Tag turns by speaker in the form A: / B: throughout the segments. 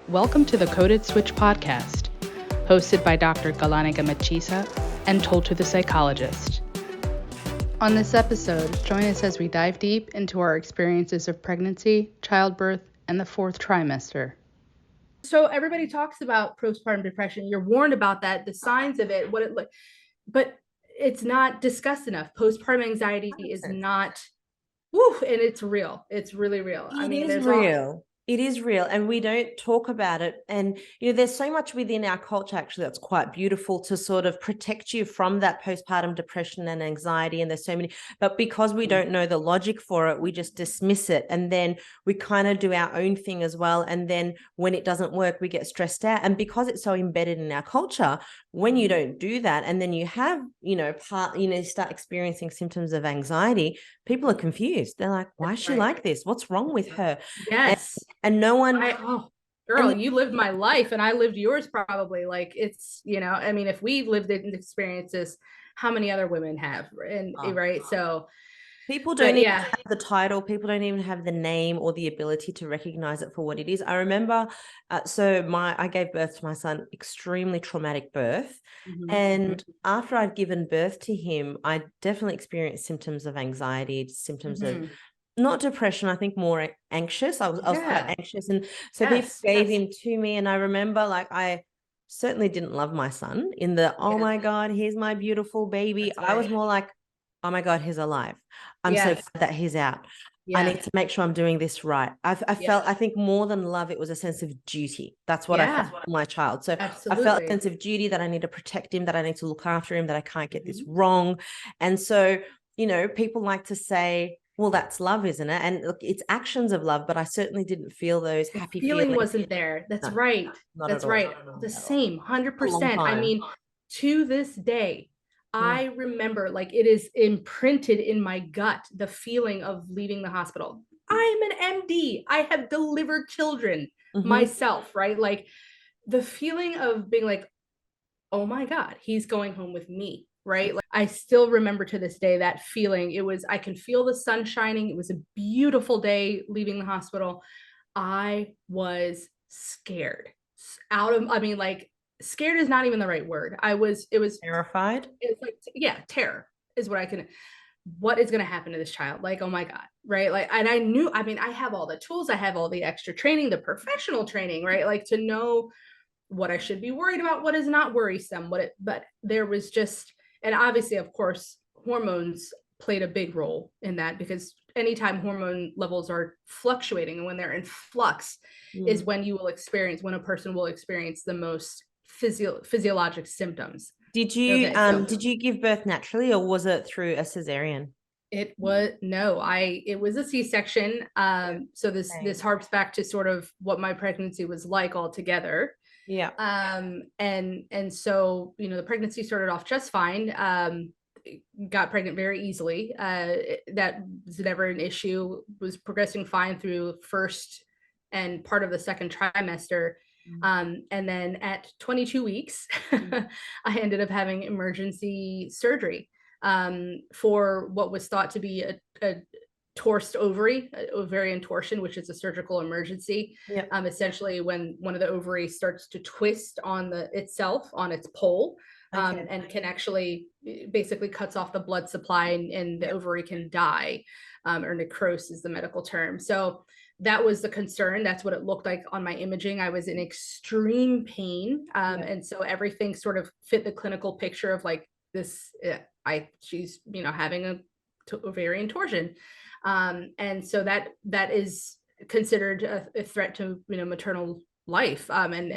A: Welcome to the Coded Switch podcast, hosted by Dr. Galanika Machisa and Toltu the Psychologist. On this episode, join us as we dive deep into our experiences of pregnancy, childbirth, and the fourth trimester. So everybody talks about postpartum depression. You're warned about that, the signs of it, what it like, but it's not discussed enough. Postpartum anxiety is not, and it's real. It's really real.
B: It is real, and we don't talk about it. And, there's so much within our culture, actually, that's quite beautiful to sort of protect you from that postpartum depression and anxiety. And there's so many, but because we don't know the logic for it, we just dismiss it. And then we kind of do our own thing as well. And then when it doesn't work, we get stressed out. And because it's so embedded in our culture, when you don't do that, and then you have, start experiencing symptoms of anxiety, people are confused. They're like, why is she like this? What's wrong with her?
A: Yes.
B: And no one,
A: you lived my life and I lived yours probably. Like it's, if we lived in experiences, how many other women have? And right. So
B: people don't even have the title. People don't even have the name or the ability to recognize it for what it is. I remember, I gave birth to my son, extremely traumatic birth. Mm-hmm. And after I'd given birth to him, I definitely experienced symptoms of anxiety, symptoms of not depression, I think more anxious. I was quite anxious. And so people gave him to me. And I remember I certainly didn't love my son in the, oh my God, here's my beautiful baby. I was more like, oh my God, he's alive. I'm so glad that he's out. I need to make sure I'm doing this right. I felt, I think more than love, it was a sense of duty. That's what I felt for my child. So absolutely. I felt a sense of duty that I need to protect him, that I need to look after him, that I can't get this wrong. And so, people like to say, well, that's love, isn't it? And look, it's actions of love, but I certainly didn't feel those happy feelings.
A: Wasn't there. That's right. That's right. The same, 100%. I mean, to this day, I remember it is imprinted in my gut, the feeling of leaving the hospital. I am an MD. I have delivered children myself, right? Like the feeling of being like, oh my God, he's going home with me. Right. Like, I still remember to this day that feeling. I can feel the sun shining. It was a beautiful day leaving the hospital. I was scared scared is not even the right word. It was
B: terrified.
A: It's terror is what is going to happen to this child? Like, oh my God. Right. And I knew, I have all the tools. I have all the extra training, the professional training, right? To know what I should be worried about, what is not worrisome, but there was just, and obviously, of course, hormones played a big role in that, because anytime hormone levels are fluctuating and when they're in flux is when a person will experience the most physiologic symptoms.
B: Did you give birth naturally, or was it through a cesarean?
A: It was a C-section. So this harps back to sort of what my pregnancy was like altogether.
B: Yeah.
A: And so, the pregnancy started off just fine. Got pregnant very easily. That was never an issue, was progressing fine through first and part of the second trimester. And then at 22 weeks, I ended up having emergency surgery for what was thought to be a torsed ovarian torsion, which is a surgical emergency.
B: Yep.
A: Essentially when one of the ovaries starts to twist on itself on its pole, and can actually basically cuts off the blood supply, and the ovary can die, or necrose is the medical term. So that was the concern. That's what it looked like on my imaging. I was in extreme pain. And so everything sort of fit the clinical picture of this, she's, having a ovarian torsion. And so that is considered a threat to, maternal life, and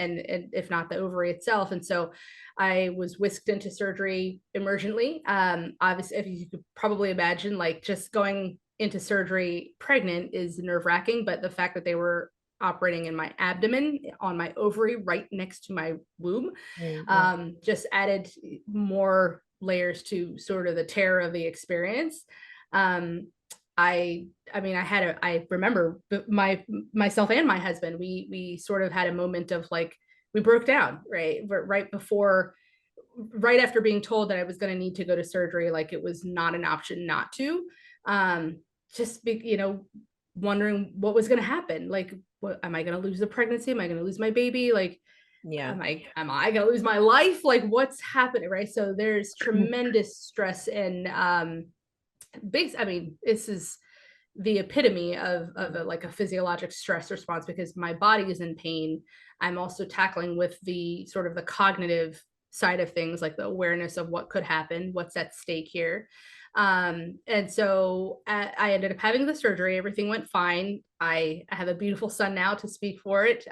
A: if not the ovary itself. And so I was whisked into surgery emergently. Obviously, if you could probably imagine, just going into surgery pregnant is nerve-wracking, but the fact that they were operating in my abdomen on my ovary right next to my womb just added more layers to sort of the terror of the experience. I remember myself and my husband, we sort of had a moment of we broke down, right after being told that I was going to need to go to surgery. It was not an option not to, wondering what was going to happen. what, am I going to lose the pregnancy? Am I going to lose my baby? Like,
B: Yeah.
A: am I going to lose my life? Like, what's happening? Right. So there's tremendous stress and, I mean, this is the epitome of like a physiologic stress response, because my body is in pain. I'm also tackling with the sort of the cognitive side of things, like the awareness of what could happen, what's at stake here. And so I ended up having the surgery. Everything went fine. I have a beautiful son now to speak for it.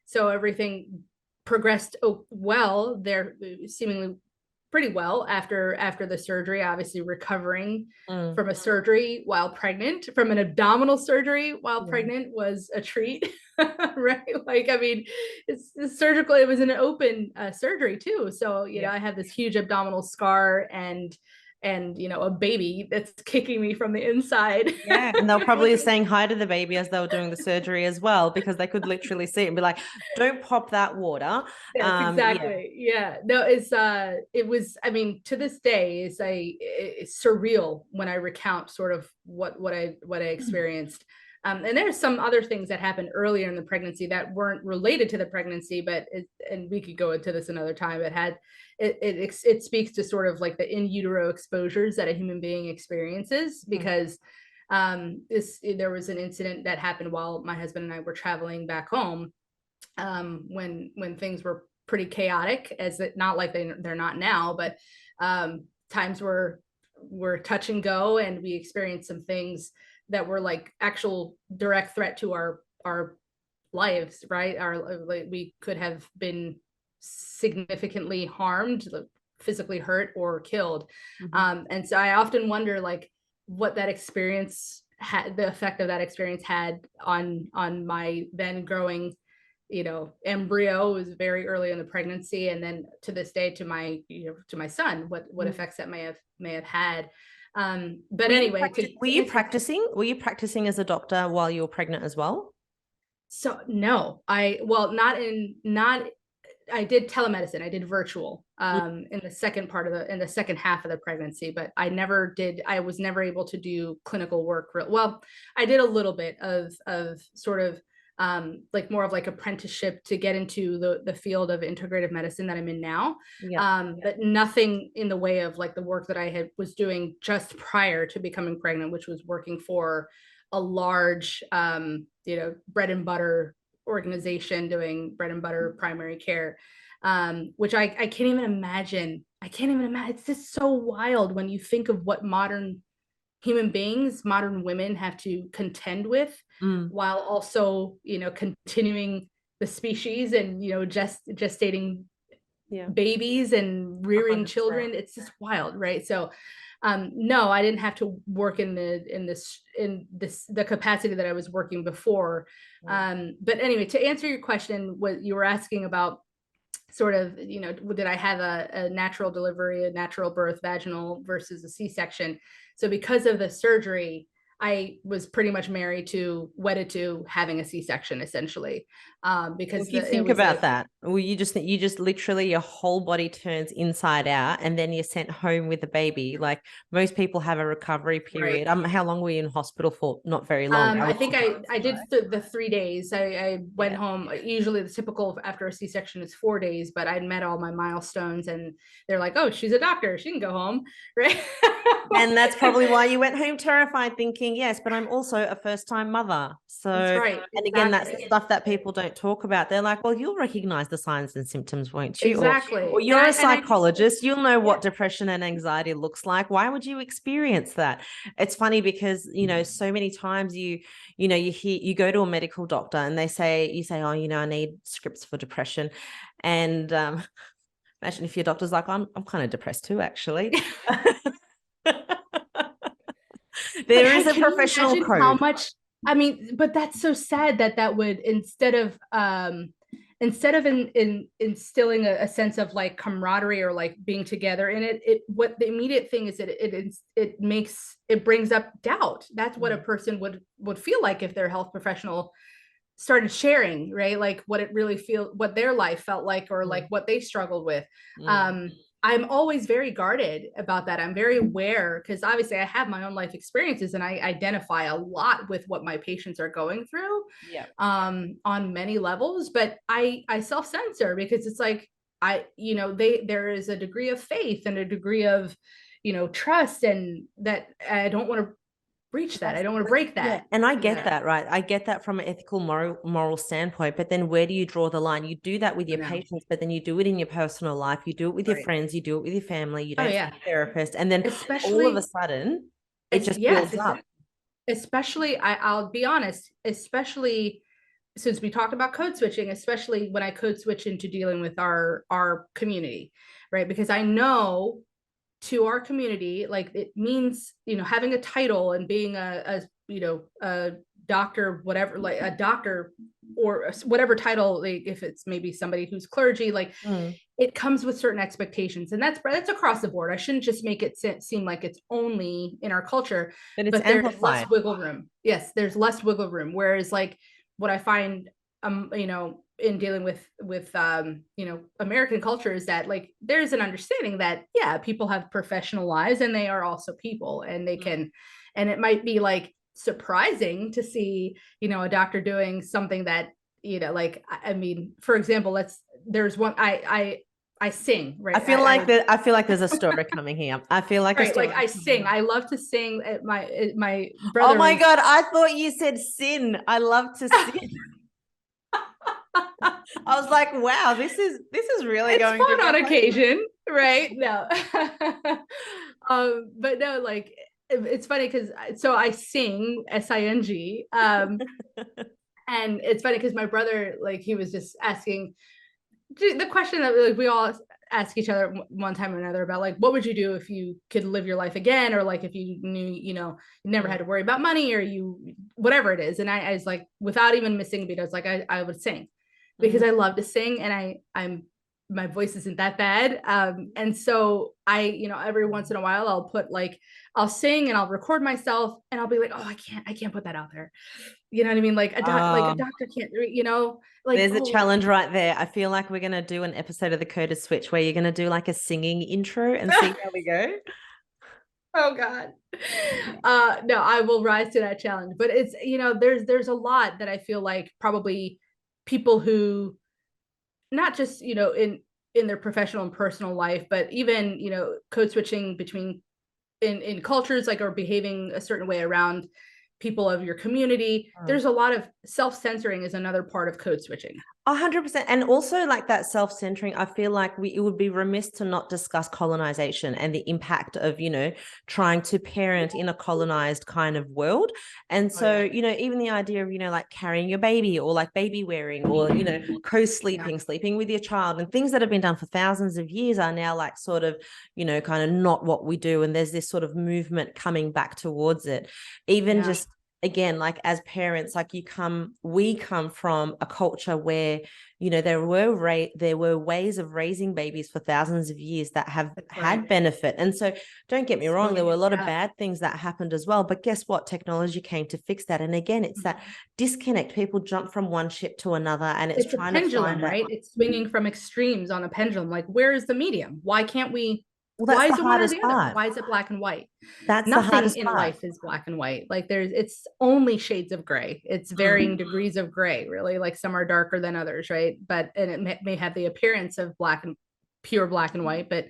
A: So everything progressed well there, seemingly pretty well after the surgery, obviously recovering from a surgery while pregnant, from an abdominal surgery while pregnant was a treat. Right. Like, I mean, it's surgical. It was an open surgery too. So, you know, I have this huge abdominal scar and, you know, a baby that's kicking me from the inside.
B: Yeah. And they're probably saying hi to the baby as they were doing the surgery as well, because they could literally see it and be like, don't pop that water.
A: Yes, exactly. Yeah. No, it was, I mean, to this day it's surreal when I recount sort of what I experienced. And there's some other things that happened earlier in the pregnancy that weren't related to the pregnancy, but and we could go into this another time. It speaks to sort of like the in utero exposures that a human being experiences, because there was an incident that happened while my husband and I were traveling back home, when things were pretty chaotic, as it not like they're not now, but times were touch and go, and we experienced some things that were like actual direct threat to our lives, right? Like, we could have been significantly harmed, physically hurt, or killed. And so I often wonder, like, what that experience had, the effect of that experience had on my then growing, you know, embryo. It was very early in the pregnancy, and then to this day, to my, you know, to my son, what effects that may have had. But anyway,
B: were you practicing as a doctor while you were pregnant as well?
A: So no, not I did telemedicine. I did virtual in the second half of the pregnancy, but I was never able to do clinical work. Well, I did a little bit of sort of like more of like apprenticeship to get into the field of integrative medicine that I'm in now. But nothing in the way of like the work that I was doing just prior to becoming pregnant, which was working for a large, you know, bread and butter organization doing bread and butter primary care, which I can't even imagine. It's just so wild when you think of what modern human beings, modern women have to contend with, while also, you know, continuing the species and, you know, gestating babies and rearing
B: 100%.
A: children. It's just wild, right? So no, I didn't have to work in the capacity that I was working before. But anyway, to answer your question, what you were asking about, sort of, you know, did I have a natural delivery, a natural birth, vaginal versus a C-section? So because of the surgery, I was pretty much wedded to having a C-section, essentially. Because
B: if you think about that, well, you just literally your whole body turns inside out, and then you're sent home with the baby. Like, most people have a recovery period.
A: Right.
B: How long were you in hospital for? Not very long.
A: I think I did the 3 days. I went home. Usually the typical after a C-section is 4 days, but I'd met all my milestones, and they're like, oh, she's a doctor, she can go home. Right.
B: And that's probably why you went home terrified, thinking, yes, but I'm also a first-time mother. So,
A: that's right.
B: And again, that's the stuff that people don't talk about. They're like, well, you'll recognize the signs and symptoms, won't you?
A: Exactly.
B: Or you're a psychologist. You'll know what depression and anxiety looks like. Why would you experience that? It's funny because, you know, so many times you go to a medical doctor and you say, oh, you know, I need scripts for depression. And imagine if your doctor's like, I'm kind of depressed too, actually. There is a professional code.
A: How much, I mean, but that's so sad that would, instead of instilling a sense of like camaraderie or like being together in it, what the immediate thing is that it brings up doubt. That's what a person would feel like if their health professional started sharing, right? Like what their life felt like, or like what they struggled with. I'm always very guarded about that. I'm very aware because obviously I have my own life experiences and I identify a lot with what my patients are going through,
B: Yeah.
A: on many levels. But I self-censor because it's like there is a degree of faith and a degree of trust, and that I don't want to breach that. I don't want to break
B: Yeah,
A: that.
B: and I get that, right? I get that from an ethical, moral standpoint. But then where do you draw the line? You do that with your patients, but then you do it in your personal life. You do it with your friends. You do it with your family. You don't see a therapist, and then all of a sudden, it just builds up.
A: Especially, I'll be honest, especially since we talked about code switching, especially when I code switch into dealing with our community, right? Because I know to our community, like it means, having a title and being a doctor, whatever, like a doctor or whatever title, like if it's maybe somebody who's clergy, like it comes with certain expectations, and that's across the board. I shouldn't just make it seem like it's only in our culture,
B: but
A: there's less wiggle room. Yes, there's less wiggle room. Whereas like what I find, in dealing with American culture is that like there's an understanding that people have professional lives and they are also people, and they can, and it might be like surprising to see a doctor doing something that like I mean, for example, there's one I sing, right?
B: I feel like there's a story coming here. I feel like
A: right, like I sing. I love to sing. My brother.
B: Oh my God, I thought you said sin. I love to sing. I was like, wow, this is really
A: it's
B: going
A: fun
B: to
A: on occasion, right? No. But no, like it's funny because so I sing SING. And it's funny because my brother, like, he was just asking the question that like we all ask each other one time or another about like, what would you do if you could live your life again, or like if you knew you never had to worry about money, or you whatever it is. And I was like, without even missing a beat, I was like, I would sing because I love to sing, and I'm my voice isn't that bad. And so every once in a while I'll sing and I'll record myself and I'll be like, oh, I can't put that out there. You know what I mean? Like a doctor can't, like
B: there's a challenge right there. I feel like we're gonna do an episode of the Coded Switch where you're gonna do like a singing intro and see how we go.
A: Oh God. No, I will rise to that challenge. But it's, there's a lot that I feel like probably people who not just, in their professional and personal life, but even, code switching between in cultures, like, or behaving a certain way around people of your community. There's a lot of self-censoring is another part of code switching.
B: 100%. And also like that self-centering, I feel like it would be remiss to not discuss colonization and the impact of, trying to parent in a colonized kind of world. And so, even the idea of, like carrying your baby, or like baby wearing, or, co-sleeping, sleeping with your child, and things that have been done for thousands of years are now like sort of, kind of not what we do. And there's this sort of movement coming back towards it. Even just, again, like as parents, like we come from a culture where, there were ways of raising babies for thousands of years that have had benefit. And so don't get me wrong, there were a lot of bad things that happened as well. But guess what? Technology came to fix that. And again, it's that disconnect. People jump from one ship to another, and it's trying
A: a pendulum,
B: to find
A: right? It's swinging from extremes on a pendulum. Like, where is the medium? Why can't we?
B: Well,
A: why is it one or the other? Why is it black and white?
B: That's
A: nothing in life is black and white. Like it's only shades of gray. It's varying degrees of gray, really. Like some are darker than others, right? And it may have the appearance of pure black and white, but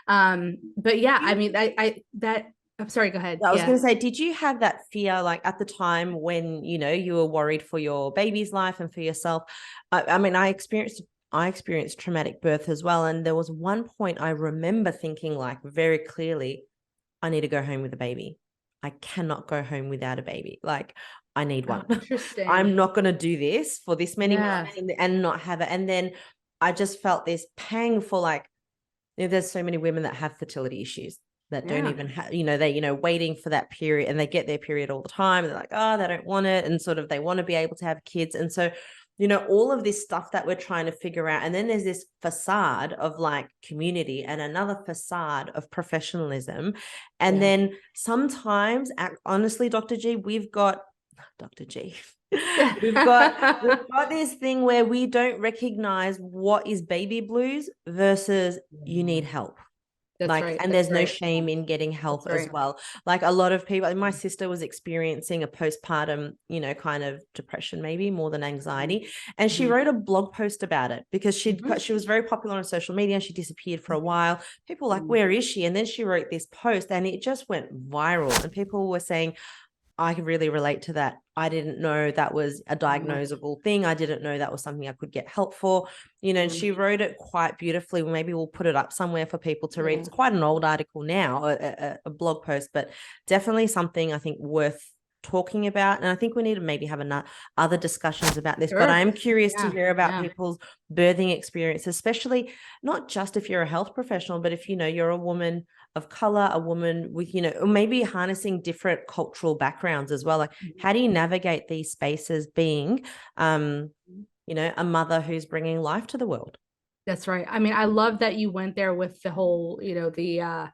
A: yeah, I mean, I'm sorry, go ahead.
B: I was going to say, did you have that fear like at the time when, you were worried for your baby's life and for yourself? I mean, I experienced traumatic birth as well. And there was one point I remember thinking like very clearly, I need to go home with a baby. I cannot go home without a baby. Like I need one.
A: Interesting.
B: I'm not going to do this for this many months and not have it. And then I just felt this pang for like, there's so many women that have fertility issues that don't even have, they, waiting for that period, and they get their period all the time. They're like, oh, they don't want it. And sort of, they want to be able to have kids. And so, all of this stuff that we're trying to figure out. And then there's this facade of like community and another facade of professionalism. And then sometimes, honestly, Dr. G, we've got this thing where we don't recognize what is baby blues versus you need help.
A: That's
B: Like,
A: right.
B: and
A: That's
B: there's no
A: right.
B: shame in getting help
A: That's
B: as
A: right.
B: well. Like a lot of people, my sister was experiencing a postpartum, kind of depression, maybe more than anxiety. And she wrote a blog post about it because she was very popular on social media and she disappeared for a while. People were like, where is she? And then she wrote this post and it just went viral. And people were saying, I can really relate to that. I didn't know that was a diagnosable thing. I didn't know that was something I could get help for, and she wrote it quite beautifully. Maybe we'll put it up somewhere for people to read. It's quite an old article now, a blog post, but definitely something I think worth talking about. And I think we need to maybe have other discussions about this, but I am curious to hear about people's birthing experience, especially not just if you're a health professional, but if, you're a woman of color, a woman with, or maybe harnessing different cultural backgrounds as well. Like, how do you navigate these spaces being, a mother who's bringing life to the world?
A: That's right. I mean, I love that you went there with the whole, the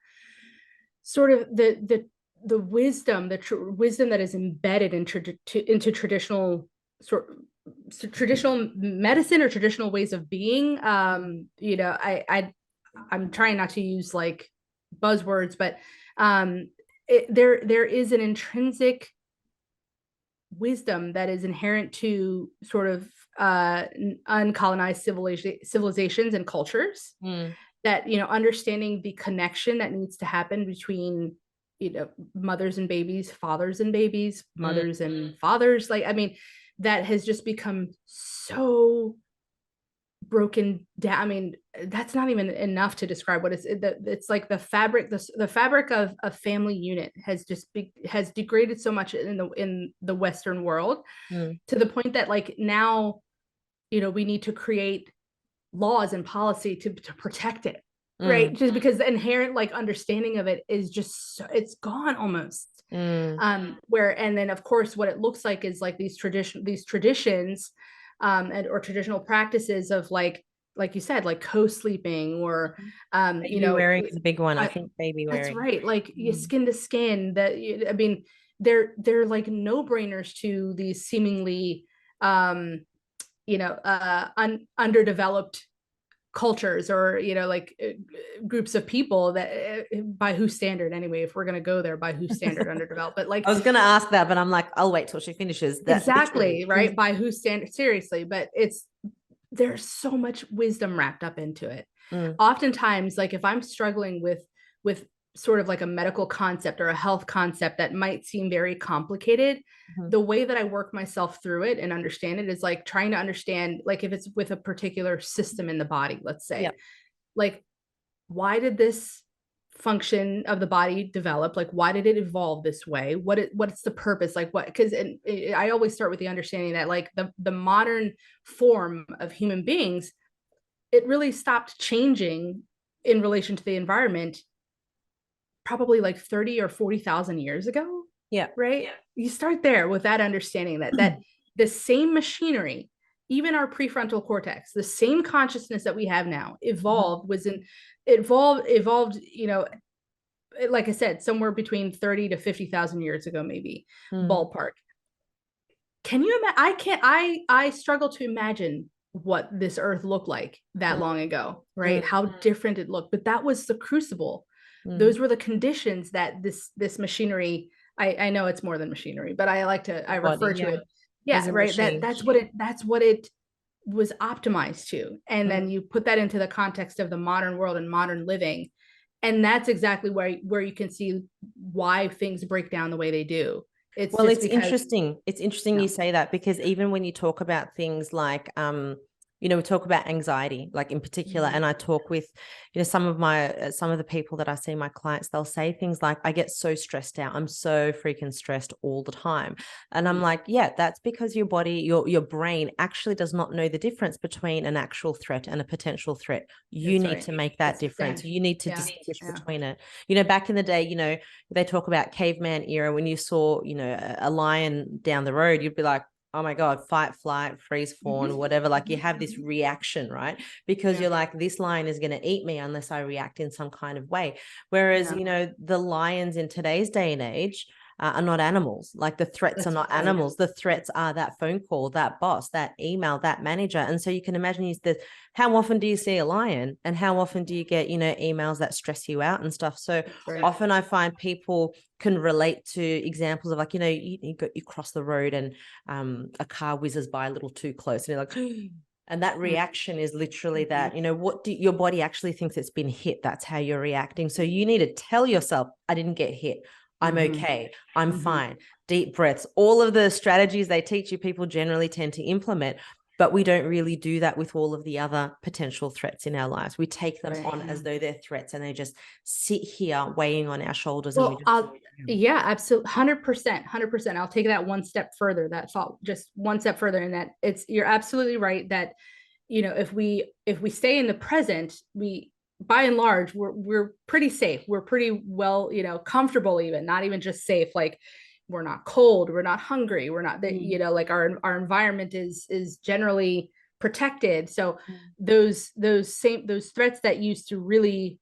A: sort of the wisdom, wisdom that is embedded into traditional medicine or traditional ways of being. I'm trying not to use like buzzwords, but there is an intrinsic wisdom that is inherent to sort of uncolonized civilizations and cultures, that understanding the connection that needs to happen between mothers and babies, fathers and babies, mothers and fathers, like, I mean, that has just become so broken down. I mean, that's not even enough to describe what it's like. The fabric of a family unit has has degraded so much in the Western world, to the point that like now, we need to create laws and policy to protect it, right? Just because the inherent like understanding of it is just it's gone almost. Where, and then of course what it looks like is like these traditions or traditional practices of like you said, like co-sleeping, or
B: baby wearing is a big one. I think baby wearing.
A: That's right. Like skin to skin, that, I mean, they're like no-brainers to these seemingly underdeveloped cultures, or groups of people that by whose standard anyway, if we're going to go there, by whose standard underdeveloped. But like,
B: I was going to ask that, but I'm like, I'll wait till she finishes that.
A: Exactly. Right. By whose standard, seriously. But there's so much wisdom wrapped up into it. Oftentimes, like if I'm struggling with sort of like a medical concept or a health concept that might seem very complicated, the way that I work myself through it and understand it is like trying to understand, like if it's with a particular system in the body, let's say, like, why did this function of the body develop? Like, why did it evolve this way? What's the purpose? Like what, because I always start with the understanding that like the modern form of human beings, it really stopped changing in relation to the environment probably like 30 or 40,000 years ago.
B: Yeah.
A: Right. Yeah. You start there with that understanding that the same machinery, even our prefrontal cortex, the same consciousness that we have now evolved, like I said, somewhere between 30 to 50,000 years ago, maybe, ballpark. Can you imagine? I struggle to imagine what this earth looked like that long ago, right? How different it looked, but that was the crucible. Those were the conditions that this machinery, I know it's more than machinery, but I refer to it. Yeah, right. That's what it was optimized to. And then you put that into the context of the modern world and modern living. And that's exactly where you can see why things break down the way they do. It's
B: interesting. It's interesting you say that, because even when you talk about things like, we talk about anxiety, like in particular, and I talk with, some of the people that I see, my clients, they'll say things like, I get so stressed out. I'm so freaking stressed all the time. And I'm like, yeah, that's because your body, your brain actually does not know the difference between an actual threat and a potential threat. You need to make that difference. You need to distinguish between it. Back in the day, they talk about caveman era, when you saw, a lion down the road, you'd be like, oh my God, fight, flight, freeze, fawn, whatever. Like you have this reaction, right? Because you're like, this lion is going to eat me unless I react in some kind of way. Whereas, the lions in today's day and age, are not animals. Like the threats are not animals. The threats are that phone call, that boss, that email, that manager. And so you can imagine how often do you see a lion, and how often do you get, emails that stress you out and stuff. So often I find people can relate to examples of, like, you cross the road and a car whizzes by a little too close, and you're like, and that reaction is literally that, your body actually thinks it's been hit. That's how you're reacting. So you need to tell yourself, I didn't get hit. I'm okay. I'm fine. Deep breaths, all of the strategies they teach you, people generally tend to implement, but we don't really do that with all of the other potential threats in our lives. We take them on as though they're threats, and they just sit here weighing on our shoulders.
A: Well, yeah, absolutely. 100%. I'll take that one step further, that thought, just one step further, in that you're absolutely right that, if we stay in the present, we, by and large, we're pretty safe. We're pretty well, comfortable, even not even just safe. Like, we're not cold, we're not hungry, we're not, like our environment is generally protected. So those threats that used to really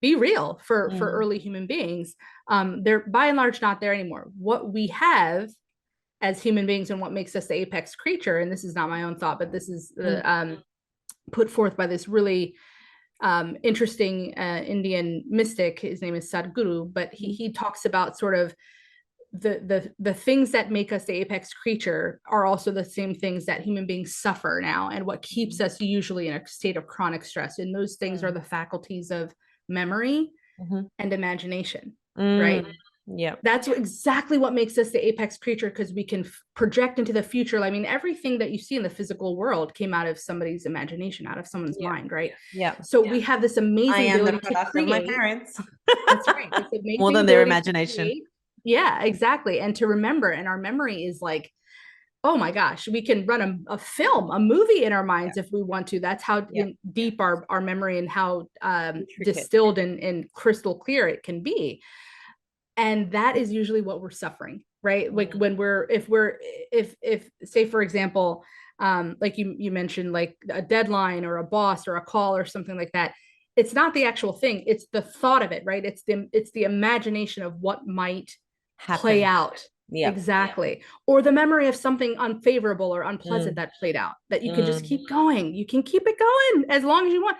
A: be real for early human beings, they're by and large not there anymore. What we have as human beings, and what makes us the apex creature, and this is not my own thought, but this is put forth by this really interesting Indian mystic. His name is Sadhguru, but he talks about sort of the things that make us the apex creature are also the same things that human beings suffer now, and what keeps us usually in a state of chronic stress. And those things are the faculties of memory and imagination, right?
B: Yeah,
A: that's exactly what makes us the apex creature, because we can project into the future. I mean, everything that you see in the physical world came out of somebody's imagination, out of someone's mind, right? So we have this amazing ability to create.
B: My parents.
A: That's right. This amazing
B: more than their imagination.
A: Yeah, exactly. And to remember, and our memory is like, oh my gosh, we can run a film, a movie in our minds if we want to. That's how deep our memory, and how distilled and crystal clear it can be. And that is usually what we're suffering, right? Like when if say, for example, like you mentioned, like a deadline or a boss or a call or something like that, it's not the actual thing, it's the thought of it, right? It's the imagination of what might play out. Exactly. Or the memory of something unfavorable or unpleasant that played out, that you can just keep going. You can keep it going as long as you want.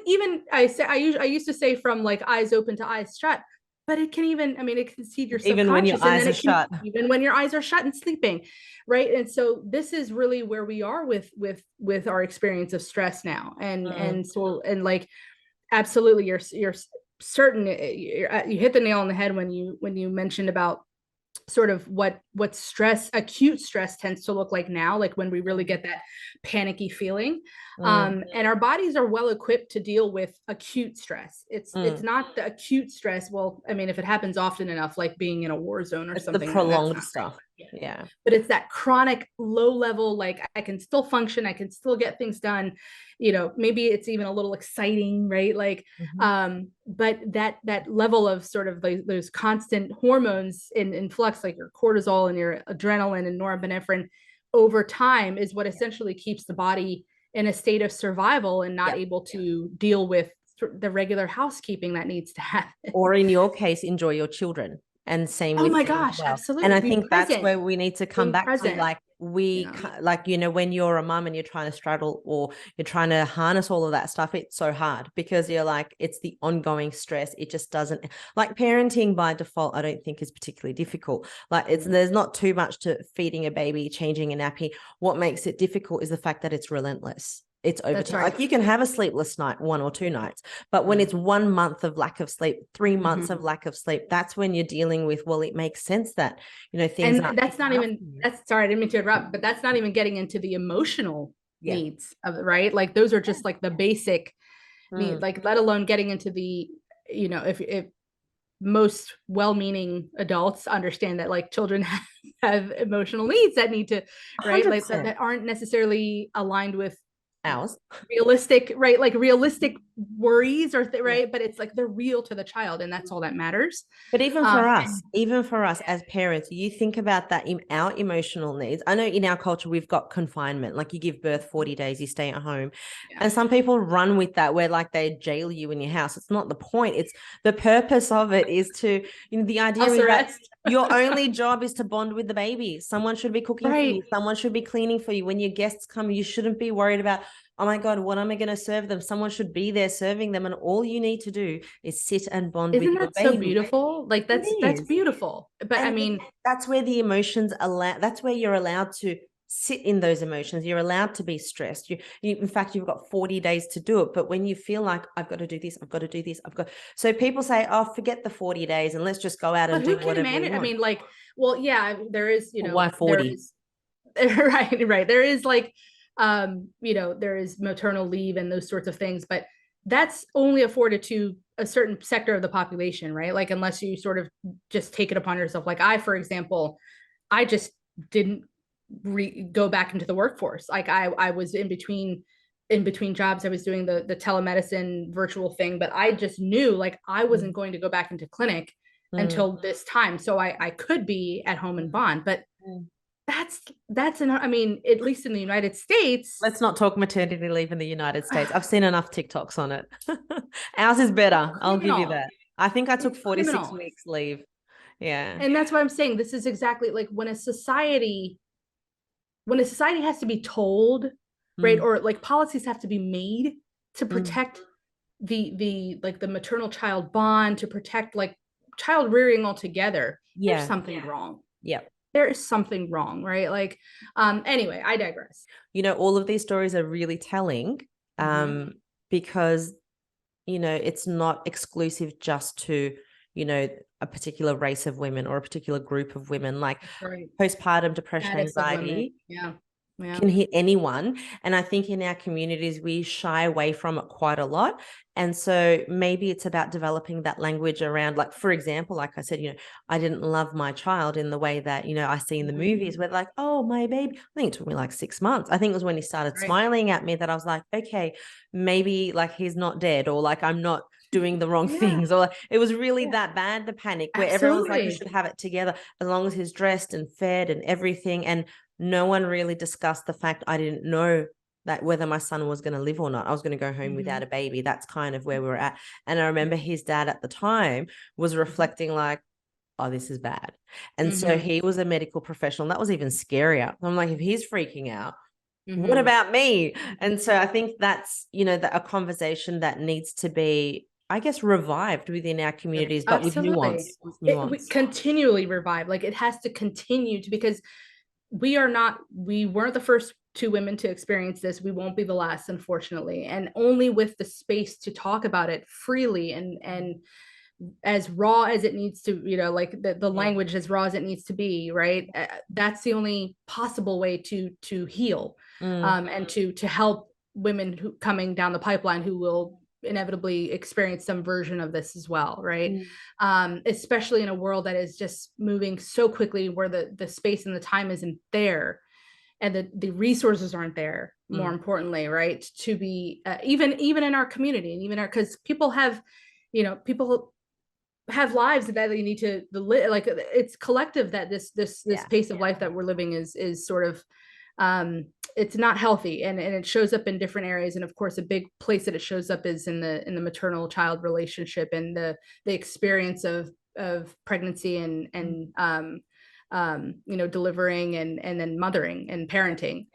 A: Even I used to say, from like eyes open to eyes shut, but it can even, it can seed your subconscious,
B: even when your eyes are shut,
A: even when your eyes are shut and sleeping, right? And so this is really where we are with our experience of stress now, and so, and like, absolutely, you're certain, you hit the nail on the head when you mentioned about sort of what acute stress tends to look like now, like when we really get that panicky feeling. And our bodies are well equipped to deal with acute stress. It's not the acute stress. Well, if it happens often enough, like being in a war zone or something,
B: the prolonged stuff. Yeah.
A: But it's that chronic low level, like I can still function, I can still get things done, maybe it's even a little exciting, right? Like but that level of sort of those constant hormones in flux, like your cortisol and your adrenaline and norepinephrine, over time is what essentially keeps the body in a state of survival and not able to deal with the regular housekeeping that needs to happen.
B: Or in your case, enjoy your children. And same with,
A: oh my gosh,
B: well.
A: absolutely.
B: And I think that's where we need to come back to, like, when you're a mom and you're trying to straddle, or you're trying to harness all of that stuff, it's so hard, because you're like, it's the ongoing stress. It just doesn't, like, parenting by default, I don't think is particularly difficult. Like, there's not too much to feeding a baby, changing a nappy. What makes it difficult is the fact that it's relentless. It's over time. Like, you can have a sleepless night, 1 or 2 nights, but when it's 1 month of lack of sleep, 3 months of lack of sleep, that's when you're dealing with, well, it makes sense that, things.
A: And that's not even, sorry, I didn't mean to interrupt, but that's not even getting into the emotional needs of it, right? Like, those are just like the basic needs, like, let alone getting into the, if most well-meaning adults understand that, like, children have emotional needs that need to, right? 100%. Like that aren't necessarily aligned with
B: ours.
A: realistic, right? Like realistic worries or right, but it's like they're real to the child, and that's all that matters.
B: But even for us as parents, you think about that in our emotional needs. I know in our culture we've got confinement, like you give birth 40 days, you stay at home. Yeah. And some people run with that where like they jail you in your house. It's not the point. It's the purpose of it is to, the idea is that your only job is to bond with the baby. Someone should be cooking for you. Someone should be cleaning for you. When your guests come, you shouldn't be worried about, oh my God, what am I going to serve them? Someone should be there serving them. And all you need to do is sit and bond with your baby.
A: Isn't that so beautiful? Like that's beautiful. But
B: and
A: I mean,
B: that's where the emotions that's where you're allowed to sit in those emotions. You're allowed to be stressed. In fact, you've got 40 days to do it. But when you feel like I've got to do this, I've got to do this, so people say, oh, forget the 40 days and let's just go out and do whatever we want.
A: I mean, like, well, yeah, there is,
B: why 40?
A: Right. There is like, there is maternal leave and those sorts of things, but that's only afforded to a certain sector of the population, right? Like, unless you sort of just take it upon yourself. Like for example, I just didn't go back into the workforce. Like I was in between jobs. I was doing the telemedicine virtual thing, but I just knew like I wasn't going to go back into clinic until this time. So I could be at home and bond, but I mean, at least in the United States.
B: Let's not talk maternity leave in the United States. I've seen enough TikToks on it. Ours is better. I'll give you that. I think I took 46 weeks leave. Yeah.
A: And that's what I'm saying. This is exactly like when a society has to be told, right? Or like policies have to be made to protect the like the maternal child bond, to protect like child rearing altogether. There's something wrong.
B: Yeah.
A: There is something wrong, right? Like, anyway, I digress.
B: All of these stories are really telling, because, it's not exclusive just to, a particular race of women or a particular group of women. Like postpartum depression, anxiety can hit anyone. And I think in our communities, we shy away from it quite a lot. And so maybe it's about developing that language around, like, for example, like I said, I didn't love my child in the way that, I see in the movies where like, oh, my baby, I think it took me like 6 months. I think it was when he started smiling at me that I was like, okay, maybe like he's not dead, or like I'm not doing the wrong things, or it was really that bad, the panic where everyone's like, you should have it together as long as he's dressed and fed and everything. And no one really discussed the fact I didn't know that whether my son was going to live or not. I was going to go home without a baby. That's kind of where we were at. And I remember his dad at the time was reflecting like, oh, this is bad. And so he was a medical professional. That was even scarier. I'm like, if he's freaking out, what about me? And so I think that's, a conversation that needs to be, I guess, revived within our communities, but with nuance.
A: We continually revive. Like it has to continue to, because we weren't the first 2 women to experience this. We won't be the last, unfortunately. And only with the space to talk about it freely and as raw as it needs to, like the language as raw as it needs to be, right? That's the only possible way to heal, and to help women who coming down the pipeline who will inevitably experience some version of this as well, right? Especially in a world that is just moving so quickly, where the space and the time isn't there, and the resources aren't there, more importantly, right? To be even in our community, and even because people have lives that they need to live. Like it's collective that this pace of life that we're living is sort of it's not healthy, and it shows up in different areas. And of course, a big place that it shows up is in the maternal child relationship, and the experience of pregnancy and delivering and then mothering and parenting.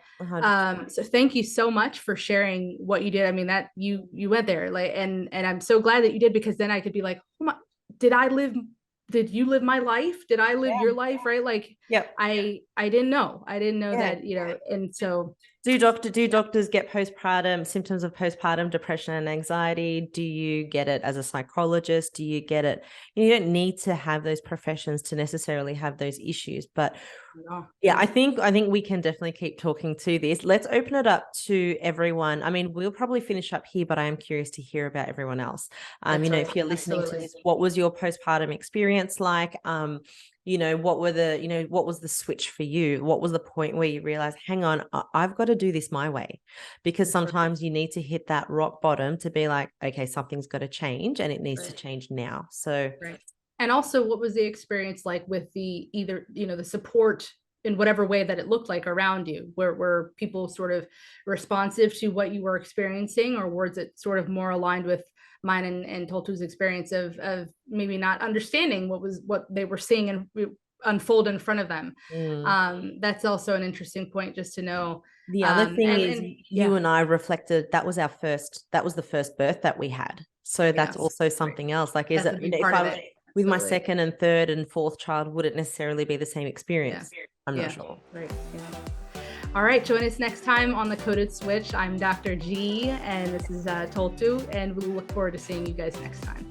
A: So thank you so much for sharing what you did. I mean, that you went there, like, and I'm so glad that you did, because then I could be like, oh my, did you live my life? Did I live your life? Right? Like, I didn't know that, and so
B: do doctors get symptoms of postpartum depression and anxiety? Do you get it as a psychologist? Do you get it? You don't need to have those professions to necessarily have those issues, but I think we can definitely keep talking to this. Let's open it up to everyone. I mean, we'll probably finish up here, but I am curious to hear about everyone else. If you're listening to this, what was your postpartum experience like? what was the switch for you? What was the point where you realized, hang on, I've got to do this my way? Because sometimes you need to hit that rock bottom to be like, okay, something's got to change, and it needs to change now. So,
A: and also, what was the experience like with the support in whatever way that it looked like around you? Were people sort of responsive to what you were experiencing, or was it sort of more aligned with mine and Toltu's experience of maybe not understanding what they were seeing and unfold in front of them? That's also an interesting point just to know.
B: The other thing is you and I reflected, that was the first birth that we had. So that's also something else. Like, is it, if I was with my second and third and fourth child, would it necessarily be the same experience? I'm not sure.
A: All right, join us next time on The Coded Switch. I'm Dr. G, and this is Toltu, and we look forward to seeing you guys next time.